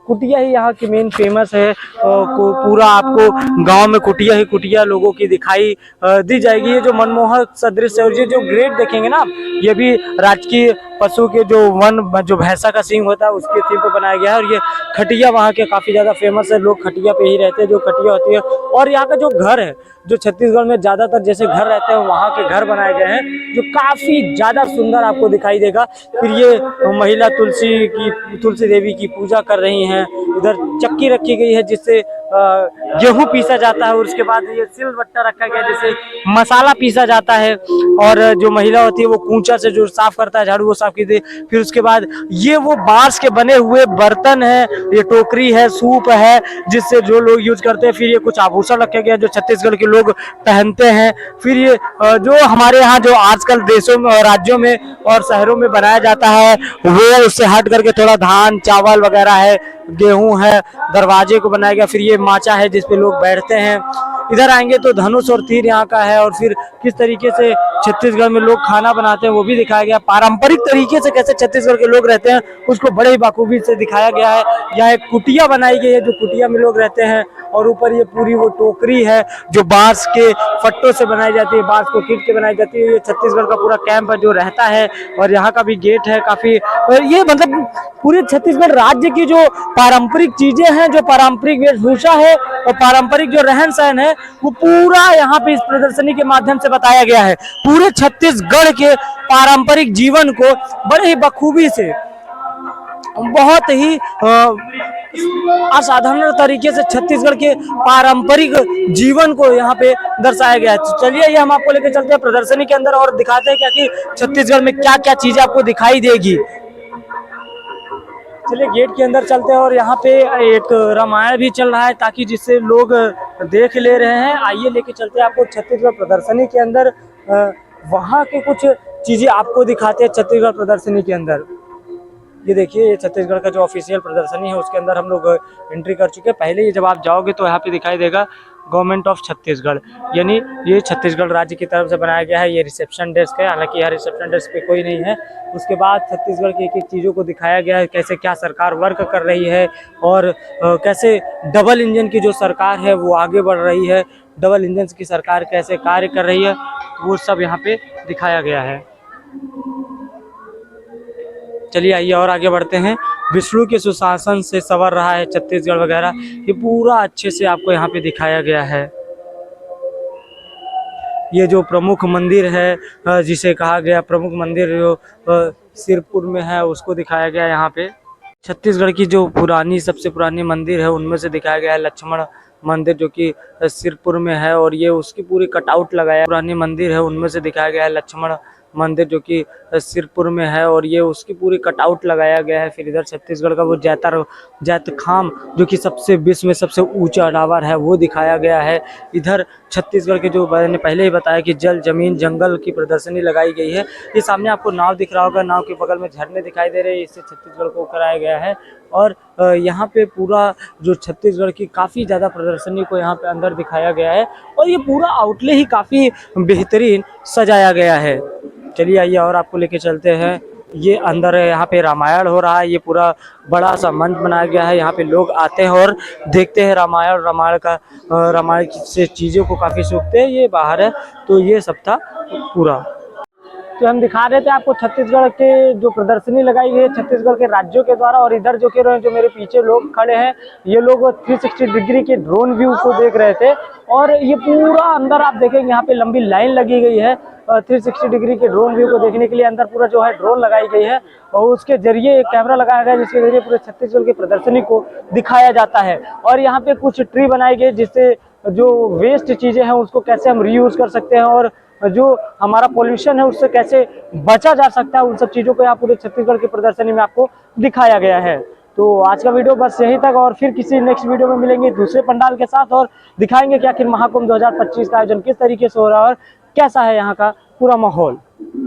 कुटिया ही यहाँ की मेन फेमस है। पूरा आपको गांव में कुटिया ही कुटिया लोगों की दिखाई दी जाएगी। ये जो मनमोहक सदृश है और ये जो ग्रेट देखेंगे ना, ये भी राजकीय पशु के जो वन जो भैंसा का सींग होता है उसके थीम पे बनाया गया है। और ये खटिया वहाँ के काफी ज्यादा फेमस है, लोग खटिया पे ही रहते हैं, जो खटिया होती है। और यहाँ का जो घर है, जो छत्तीसगढ़ में ज्यादातर जैसे घर रहते हैं वहाँ के घर बनाए गए हैं, जो काफी ज्यादा सुंदर आपको दिखाई देगा। फिर ये महिला तुलसी देवी की पूजा कर रही हैं। इधर चक्की रखी गई है जिससे गेहूं पीसा जाता है, और उसके बाद ये सिलबट्टा रखा गया जिससे मसाला पीसा जाता है। और जो महिला होती है वो कूंचा से जो साफ करता है, झाड़ू वो साफ की दे। फिर उसके बाद ये वो बांस के बने हुए बर्तन है, ये टोकरी है, सूप है, जिससे जो लोग यूज करते हैं। फिर ये कुछ आभूषण रखे गए जो छत्तीसगढ़ के लोग पहनते हैं। फिर ये जो हमारे यहाँ जो आजकल देशों में और राज्यों में और शहरों में बनाया जाता है, वो उससे हट करके थोड़ा धान चावल वगैरह है, गेहूं है, दरवाजे को बनाया गया। फिर ये माचा है जिसपे लोग बैठते हैं। इधर आएंगे तो धनुष और तीर यहाँ का है। और फिर किस तरीके से छत्तीसगढ़ में लोग खाना बनाते हैं वो भी दिखाया गया। पारंपरिक तरीके से कैसे छत्तीसगढ़ के लोग रहते हैं उसको बड़े ही बाखूबी से दिखाया गया है। यहाँ एक कुटिया बनाई गई है जो कुटिया में लोग रहते हैं। और ऊपर ये पूरी वो टोकरी है जो बांस के फट्टों से बनाई जाती है, बांस को कीट के बनाई जाती है। ये छत्तीसगढ़ का पूरा कैंप है जो रहता है। और यहाँ का भी गेट है काफी। और ये मतलब पूरे छत्तीसगढ़ राज्य की जो पारंपरिक चीजें हैं, जो पारंपरिक वेशभूषा है और पारंपरिक जो रहन सहन है, वो पूरा यहाँ पे इस प्रदर्शनी के माध्यम से बताया गया है। पूरे छत्तीसगढ़ के पारंपरिक जीवन को बड़े ही बखूबी से, बहुत ही असाधारण तरीके से छत्तीसगढ़ के पारंपरिक जीवन को यहाँ पे दर्शाया गया है। तो चलिए ये हम आपको लेकर चलते हैं प्रदर्शनी के अंदर और दिखाते हैं क्या कि छत्तीसगढ़ में क्या क्या चीजें आपको दिखाई देगी। चलिए गेट के अंदर चलते हैं और यहाँ पे एक रामायण भी चल रहा है ताकि जिससे लोग देख ले रहे हैं। आइए लेके चलते हैं आपको छत्तीसगढ़ प्रदर्शनी के अंदर। वहाँ के कुछ चीजें आपको दिखाते हैं छत्तीसगढ़ प्रदर्शनी के अंदर। ये देखिए ये छत्तीसगढ़ का जो ऑफिशियल प्रदर्शनी है उसके अंदर हम लोग एंट्री कर चुके हैं। पहले ही जब आप जाओगे तो यहाँ पे दिखाई देगा गवर्नमेंट ऑफ छत्तीसगढ़, यानी ये छत्तीसगढ़ राज्य की तरफ से बनाया गया है। ये रिसेप्शन डेस्क है, हालांकि यहाँ रिसेप्शन डेस्क पे कोई नहीं है। उसके बाद छत्तीसगढ़ की एक एक चीज़ों को दिखाया गया है, कैसे क्या सरकार वर्क कर रही है और कैसे डबल इंजन की जो सरकार है वो आगे बढ़ रही है, डबल इंजन की सरकार कैसे कार्य कर रही है, वो सब यहाँ पे दिखाया गया है। चलिए आइए और आगे बढ़ते हैं। विष्णु के सुशासन से संवर रहा है छत्तीसगढ़ वगैरह, ये पूरा अच्छे से आपको यहाँ पे दिखाया गया है। ये जो प्रमुख मंदिर है जिसे कहा गया प्रमुख मंदिर जो सिरपुर में है उसको दिखाया गया यहाँ पे। छत्तीसगढ़ की जो पुरानी सबसे पुरानी मंदिर है उनमें से दिखाया गया है लक्ष्मण मंदिर जो कि सिरपुर में है, और ये उसकी पूरी कटआउट लगाया। पुरानी मंदिर है उनमें से दिखाया गया है लक्ष्मण मंदिर जो कि सिरपुर में है, और ये उसकी पूरी कटआउट लगाया गया है। फिर इधर छत्तीसगढ़ का वो जैतखाम जो कि सबसे विश्व में सबसे ऊंचा टावर है वो दिखाया गया है। इधर छत्तीसगढ़ के जो मैंने पहले ही बताया कि जल जमीन जंगल की प्रदर्शनी लगाई गई है। ये सामने आपको नाव दिख रहा होगा, नाव के बगल में झरने दिखाई दे रहे हैं, इससे छत्तीसगढ़ को कराया गया है। और यहाँ पे पूरा जो छत्तीसगढ़ की काफ़ी ज़्यादा प्रदर्शनी को यहाँ पे अंदर दिखाया गया है, और ये पूरा आउटले ही काफ़ी बेहतरीन सजाया गया है। चलिए आइए और आपको लेके चलते हैं। ये अंदर यहाँ पे रामायण हो रहा है, ये पूरा बड़ा सा मंच बनाया गया है। यहाँ पे लोग आते हैं और देखते हैं रामायण से चीज़ों को काफ़ी सीखते हैं। ये बाहर है, तो ये सब था पूरा। तो हम दिखा रहे थे आपको छत्तीसगढ़ के जो प्रदर्शनी लगाई गई है छत्तीसगढ़ के राज्यों के द्वारा। और इधर जो मेरे पीछे लोग खड़े हैं, ये लोग 360 डिग्री के ड्रोन व्यू को देख रहे थे। और ये पूरा अंदर आप देखेंगे यहाँ पे लंबी लाइन लगी गई है 360 डिग्री के ड्रोन व्यू को देखने के लिए। अंदर पूरा जो है ड्रोन लगाई गई है और उसके जरिए एक कैमरा लगाया गया है जिसके जरिए पूरे छत्तीसगढ़ की प्रदर्शनी को दिखाया जाता है। और यहाँ पे कुछ ट्री बनाई गई जिससे जो वेस्ट चीज़ें हैं उसको कैसे हम रीयूज कर सकते हैं, और जो हमारा पॉल्यूशन है उससे कैसे बचा जा सकता है, उन सब चीज़ों को यहाँ पूरे छत्तीसगढ़ की प्रदर्शनी में आपको दिखाया गया है। तो आज का वीडियो बस यहीं तक, और फिर किसी नेक्स्ट वीडियो में मिलेंगे दूसरे पंडाल के साथ और दिखाएंगे कि आखिर महाकुंभ 2025 का आयोजन किस तरीके से हो रहा है और कैसा है यहाँ का पूरा माहौल।